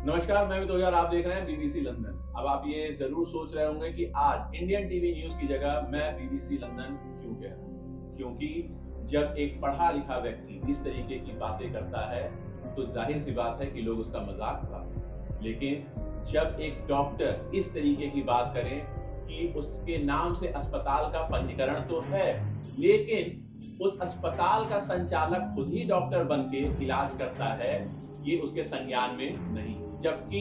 नमस्कार, मैं विदोजा और आप देख रहे हैं बीबीसी लंदन। अब आप ये जरूर सोच रहे होंगे कि आज इंडियन टीवी न्यूज की जगह मैं बीबीसी लंदन क्यों कह रहा हूँ, क्योंकि जब एक पढ़ा लिखा व्यक्ति इस तरीके की बातें करता है तो जाहिर सी बात है कि लोग उसका मजाक उड़ाते हैं। लेकिन जब एक डॉक्टर इस तरीके की बात करें कि उसके नाम से अस्पताल का पंजीकरण तो है, लेकिन उस अस्पताल का संचालक खुद ही डॉक्टर बन के इलाज करता है, ये उसके संज्ञान में नहीं। जबकि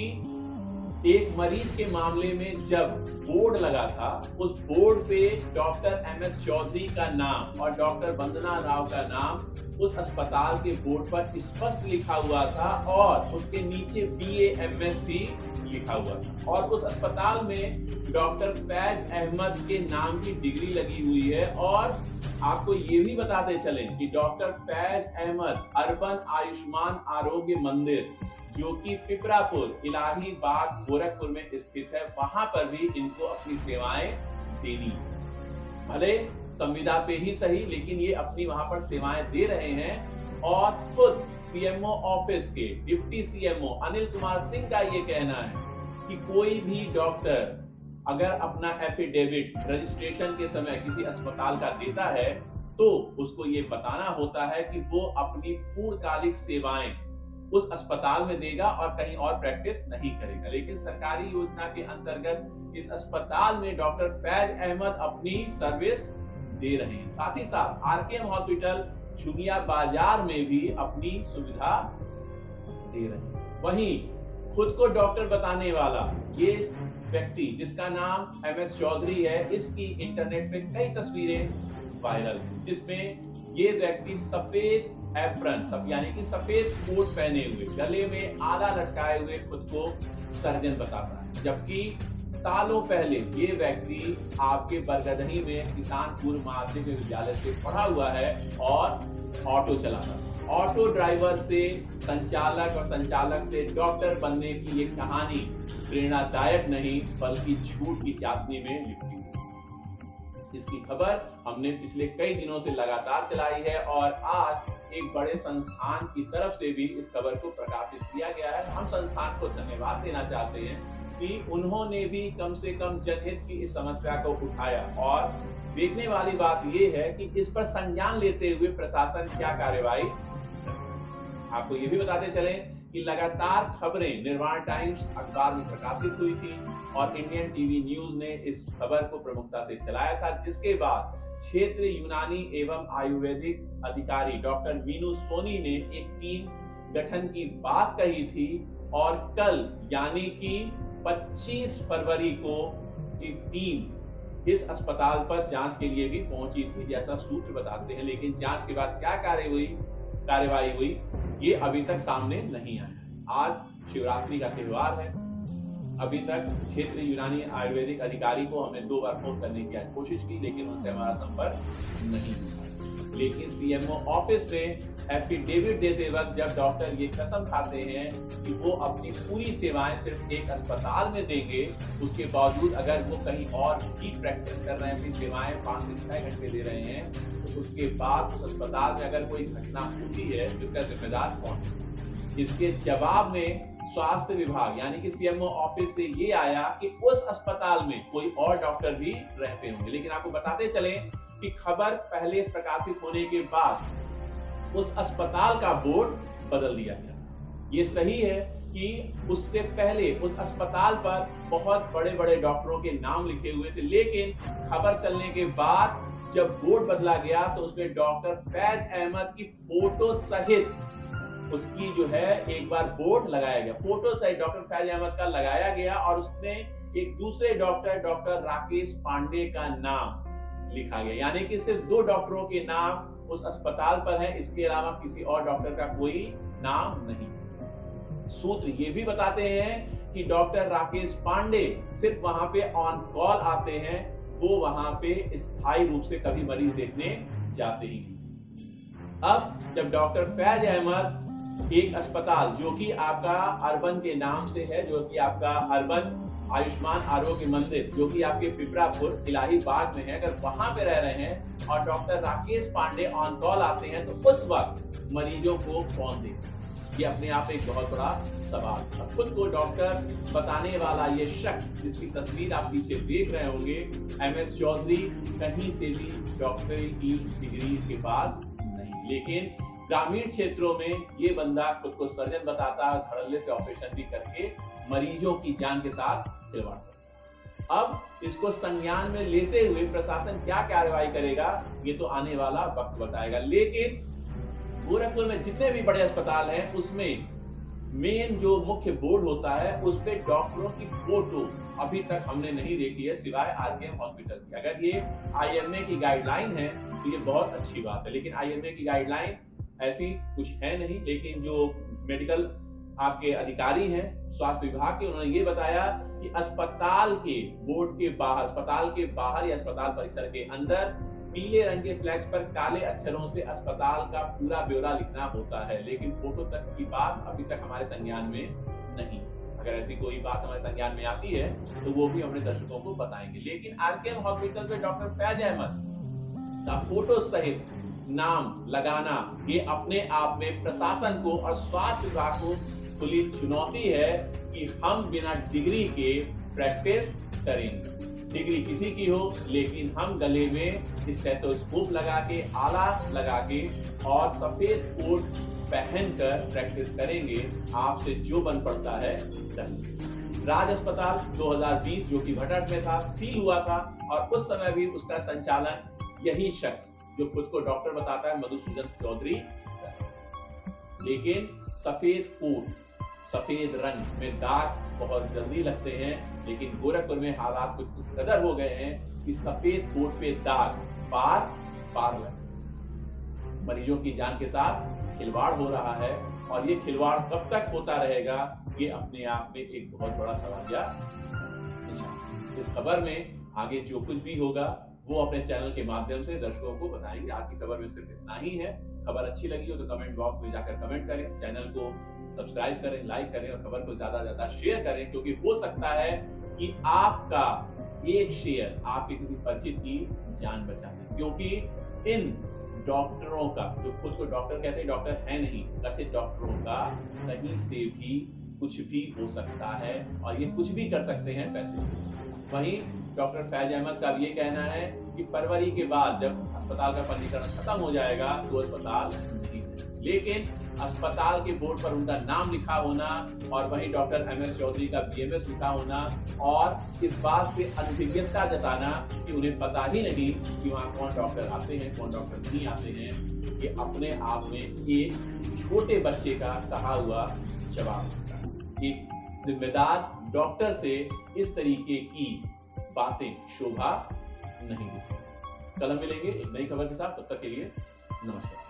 एक मरीज के मामले में जब बोर्ड लगा था, उस बोर्ड पे डॉक्टर एमएस चौधरी का नाम और डॉक्टर वंदना राव का नाम उस अस्पताल के बोर्ड पर स्पष्ट लिखा हुआ था और उसके नीचे BAMS भी लिखा हुआ था। और उस अस्पताल में डॉक्टर फैज अहमद के नाम की डिग्री लगी हुई है। और आपको ये भी बताते चलें कि डॉक्टर फैज अहमद अर्बन आयुष्मान आरोग्य मंदिर, जो कि पिपरापुर इलाही बाग गोरखपुर में स्थित है, वहां पर भी इनको अपनी सेवाएं देनी है। भले संविदा पे ही सही, लेकिन ये अपनी वहां पर सेवाएं दे रहे हैं। और खुद CMO ऑफिस के डिप्टी CMO अनिल कुमार सिंह का ये कहना है कि कोई भी डॉक्टर अगर अपना एफिडेविट रजिस्ट्रेशन के समय किसी अस्पताल का देता है तो उसको ये बताना होता है कि वो अपनी पूर्णकालिक सेवाएं उस अस्पताल में देगा और कहीं और प्रैक्टिस नहीं करेगा। लेकिन सरकारी योजना के अंतर्गत इस अस्पताल में डॉक्टर फैज अहमद अपनी सर्विस दे रहे हैं। साथ ही साथ RKM हॉस्पिटल झुगिया बाजार में भी अपनी सुविधा दे रहे हैं। वहीं खुद को डॉक्टर बताने वाला ये व्यक्ति, जिसका नाम MS चौधरी है, इसकी इंटरनेट पे कई तस्वीरें वायरल हैं, जिसमें ये व्यक्ति सफेद एप्रन, सब यानी कि सफेद कोट पहने हुए, गले में आला लटकाए हुए खुद को सर्जन बताता है। जबकि सालों पहले ये व्यक्ति आपके बरगदही में किसान पूर्व माध्यमिक विद्यालय से पढ़ा हुआ है और ऑटो चलाता था। ऑटो ड्राइवर से संचालक और संचालक से डॉक्टर बनने की ये कहानी प्रेरणादायक नहीं बल्कि झूठ की चाशनी में लिपटी हुई। इसकी खबर हमने पिछले कई दिनों से लगातार चलाई है और आज एक बड़े संस्थान की तरफ से भी इस खबर को प्रकाशित किया गया है। हम संस्थान को धन्यवाद देना चाहते हैं कि उन्होंने भी कम से कम जनहित की इस समस्या को उठाया। और देखने वाली बात यह है कि इस पर संज्ञान लेते हुए प्रशासन क्या कार्यवाही। आपको ये भी बताते चलें कि लगातार खबरें निर्माण टाइम्स अखबार में प्रकाशित हुई थी और इंडियन टीवी न्यूज ने इस खबर को प्रमुखता से चलाया था, जिसके बाद क्षेत्रीय यूनानी एवं आयुर्वेदिक अधिकारी डॉक्टर मीनू सोनी ने एक टीम गठन की बात कही थी। और कल यानी कि 25 फरवरी को एक टीम इस अस्पताल पर जांच के लिए भी पहुंची थी, जैसा सूत्र बताते हैं। लेकिन जांच के बाद क्या कार्यवाही हुई ये अभी तक सामने नहीं आया। आज शिवरात्रि का त्योहार है। अभी तक क्षेत्रीय यूनानी आयुर्वेदिक अधिकारी को हमने 2 बार फोन करने की कोशिश की, लेकिन उनसे हमारा संपर्क नहीं हुआ। लेकिन CMO ऑफिस में एफिडेविट देते वक्त जब डॉक्टर ये कसम खाते हैं कि वो अपनी पूरी सेवाएं सिर्फ एक अस्पताल में देंगे, उसके बावजूद अगर वो कहीं और भी प्रैक्टिस कर रहे हैं, अपनी सेवाएं 5 से 6 घंटे दे रहे हैं, तो उसके बाद उस अस्पताल में अगर कोई घटना होती है तो इसका जिम्मेदार कौन है? इसके जवाब में स्वास्थ्य विभाग यानी कि CMO ऑफिस से ये आया कि उस अस्पताल में कोई और डॉक्टर भी रहते होंगे। लेकिन आपको बताते चलें कि खबर पहले प्रकाशित होने के बाद उस अस्पताल का बोर्ड बदल दिया गया। ये सही है कि उससे पहले उस अस्पताल पर बहुत बड़े बड़े डॉक्टरों के नाम लिखे हुए थे, लेकिन खबर चलने के बाद जब बोर्ड बदला गया तो उसमें डॉक्टर फैज अहमद की फोटो सहित उसकी जो है एक बार बोर्ड लगाया गया, फोटो सहित डॉक्टर फैज अहमद का लगाया गया और उसमें एक दूसरे डॉक्टर राकेश पांडे का नाम लिखा गया। यानी कि सिर्फ 2 डॉक्टरों के नाम उस अस्पताल पर है, इसके अलावा किसी और डॉक्टर का कोई नाम नहीं। सूत्र ये भी बताते हैं कि डॉक्टर राकेश पांडे सिर्फ वहां पे ऑन कॉल आते हैं, वो वहां पे स्थायी रूप से कभी मरीज देखने जाते ही नहीं। अब जब डॉक्टर फैज अहमद एक अस्पताल जो कि आपका अर्बन के नाम से है, जो कि आपका अर्बन आयुष्मान आरोग्य मंदिर जो कि आपके पिपरापुर इलाही बाग में है, अगर वहां पे रह रहे हैं और doctor Rakesh Pandey on call आते हैं तो उस वक्त मरीजों को कौन देखता है? ये अपने आप एक बहुत बड़ा सवाल। अब खुद को डॉक्टर बताने वाला ये शख्स जिसकी तस्वीर आप पीछे देख रहे होंगे, MS चौधरी, कहीं से भी डॉक्टरी की डिग्री इसके पास नहीं, लेकिन ग्रामीण क्षेत्रों में ये बंदा खुद को सर्जन बताता, धड़ल्ले से ऑपरेशन भी करके मरीजों की जान के साथ खिलवाड़ करता। अब इसको संज्ञान में लेते हुए प्रशासन क्या कार्रवाई करेगा ये तो आने वाला वक्त बताएगा। लेकिन गोरखपुर में जितने भी बड़े अस्पताल हैं उसमें मेन जो मुख्य बोर्ड होता है उस पे डॉक्टरों की फोटो अभी तक हमने नहीं देखी है, सिवाय RKM हॉस्पिटल की। अगर ये IMA की गाइडलाइन है तो ये बहुत अच्छी बात है, लेकिन IMA की गाइडलाइन ऐसी कुछ है नहीं। लेकिन जो मेडिकल आपके अधिकारी हैं स्वास्थ्य विभाग के, उन्होंने ये बताया कि अस्पताल के बोर्ड के बाहर, अस्पताल के बाहर या अस्पताल परिसर के अंदर पीले रंग के फ्लैक्स पर काले अक्षरों से अस्पताल का पूरा ब्यौरा लिखना होता है, लेकिन फोटो तक की बात अभी तक हमारे संज्ञान में नहीं। अगर ऐसी कोई बात हमारे संज्ञान में आती है तो वो भी अपने दर्शकों को बताएंगे। लेकिन RKM हॉस्पिटल में डॉक्टर फैज अहमद का फोटो सहित नाम लगाना ये अपने आप में प्रशासन को और स्वास्थ्य विभाग को खुली चुनौती है कि हम बिना डिग्री के प्रैक्टिस करेंगे। डिग्री किसी की हो, लेकिन हम गले में स्टेथोस्कोप लगा के, आला लगा के और सफेद कोट पहनकर प्रैक्टिस करेंगे। आपसे जो बन पड़ता है करिए। राज अस्पताल 2020 जो कि भटट में था, सील हुआ था और उस समय भी उसका संचालन यही शख्स जो खुद को डॉक्टर बताता है, मधुसूदन चौधरी। लेकिन सफेद कोट, सफेद रंग में दाग बहुत जल्दी लगते हैं, लेकिन गोरखपुर में हालात कुछ इस कदर हो गए हैं कि सफेद कोट पे दाग बार बार लगे। मरीजों की जान के साथ खिलवाड़ हो रहा है और ये खिलवाड़ कब तक होता रहेगा ये अपने आप में एक बहुत बड़ा सवालिया निशान। इस खबर में आगे जो कुछ भी होगा वो अपने चैनल के माध्यम से दर्शकों को बताएंगे। आज की खबर में सिर्फ इतना ही है। खबर अच्छी लगी हो तो कमेंट बॉक्स में जाकर कमेंट करें, चैनल को सब्सक्राइब करें, लाइक करें और खबर को ज्यादा से ज्यादा शेयर करें, क्योंकि हो सकता है कि आपका एक शेयर आपके किसी परिचित की जान बचा दे। क्योंकि इन डॉक्टरों का, जो खुद को डॉक्टर कहते हैं, डॉक्टर है नहीं, कथित डॉक्टरों का कहीं से भी कुछ भी हो सकता है और ये कुछ भी कर सकते हैं पैसे। वहीं डॉक्टर फैज अहमद का भी ये कहना है कि फरवरी के बाद जब अस्पताल का पंजीकरण खत्म हो जाएगा तो अस्पताल नहीं, लेकिन अस्पताल के बोर्ड पर उनका नाम लिखा होना और वहीं डॉक्टर MS चौधरी का BMS लिखा होना और इस बात से अनभिज्ञता जताना कि उन्हें पता ही नहीं कि वहाँ कौन डॉक्टर आते हैं, कौन डॉक्टर नहीं आते हैं, ये अपने आप में एक छोटे बच्चे का कहा हुआ जवाब होता है। एक जिम्मेदार डॉक्टर से इस तरीके की बातें शोभा नहीं देती। कल हम मिलेंगे एक नई खबर के साथ, तब तक के लिए नमस्कार।